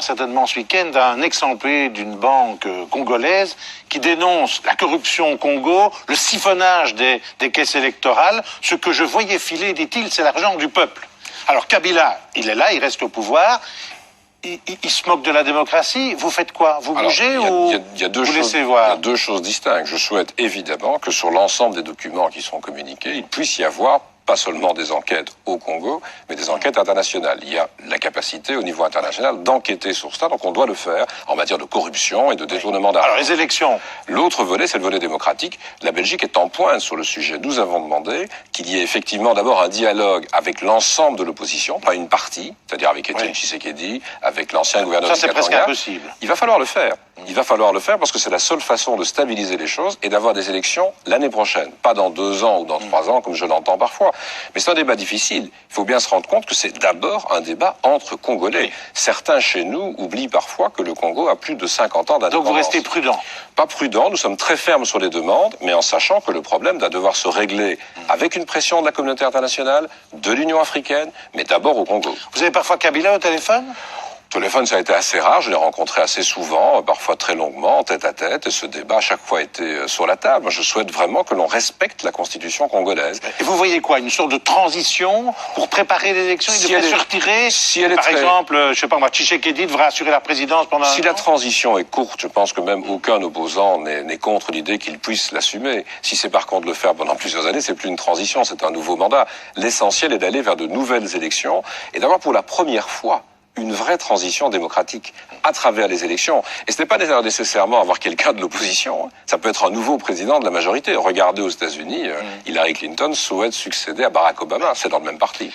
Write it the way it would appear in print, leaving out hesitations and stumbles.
certainement ce week-end un ex-employé d'une banque congolaise qui dénonce la corruption au Congo, le siphonnage des caisses électorales. Ce que je voyais filer, dit-il, c'est l'argent du peuple. Alors Kabila, il est là, il reste au pouvoir. Il se moque de la démocratie. Vous faites quoi? Vous bougez ou vous laissez voir? Il y a deux choses distinctes. Je souhaite évidemment que sur l'ensemble des documents qui sont communiqués, il puisse y avoir pas seulement des enquêtes au Congo, mais des enquêtes internationales. Il y a la capacité au niveau international d'enquêter sur ça, donc on doit le faire en matière de corruption et de détournement d'argent. Alors les élections. L'autre volet, c'est le volet démocratique. La Belgique est en pointe sur le sujet. Nous avons demandé qu'il y ait effectivement d'abord un dialogue avec l'ensemble de l'opposition, pas une partie, c'est-à-dire avec Étienne Tshisekedi, avec l'ancien gouverneur du Katanga. Ça, c'est presque impossible. Il va falloir le faire. Il va falloir le faire parce que c'est la seule façon de stabiliser les choses et d'avoir des élections l'année prochaine. Pas dans 2 ans ou dans 3 ans, comme je l'entends parfois. Mais c'est un débat difficile. Il faut bien se rendre compte que c'est d'abord un débat entre Congolais. Certains chez nous oublient parfois que le Congo a plus de 50 ans d'indépendance. Donc vous restez prudent? Pas prudent, nous sommes très fermes sur les demandes, mais en sachant que le problème va devoir se régler avec une pression de la communauté internationale, de l'Union africaine, mais d'abord au Congo. Vous avez parfois Kabila au téléphone? Au téléphone, ça a été assez rare. Je l'ai rencontré assez souvent, parfois très longuement, tête à tête. Et ce débat, à chaque fois, était sur la table. Je souhaite vraiment que l'on respecte la constitution congolaise. Et vous voyez quoi? Une sorte de transition pour préparer l'élection? Il devrait se retirer? Par exemple, je sais pas moi, Tshisekedi devrait assurer la présidence pendant Si la transition est courte, je pense que même aucun opposant n'est contre l'idée qu'il puisse l'assumer. Si c'est par contre le faire pendant plusieurs années, c'est plus une transition, c'est un nouveau mandat. L'essentiel est d'aller vers de nouvelles élections et d'avoir pour la première fois une vraie transition démocratique à travers les élections. Et ce n'est pas nécessairement avoir quelqu'un de l'opposition. Ça peut être un nouveau président de la majorité. Regardez aux États-Unis, Hillary Clinton souhaite succéder à Barack Obama. C'est dans le même parti.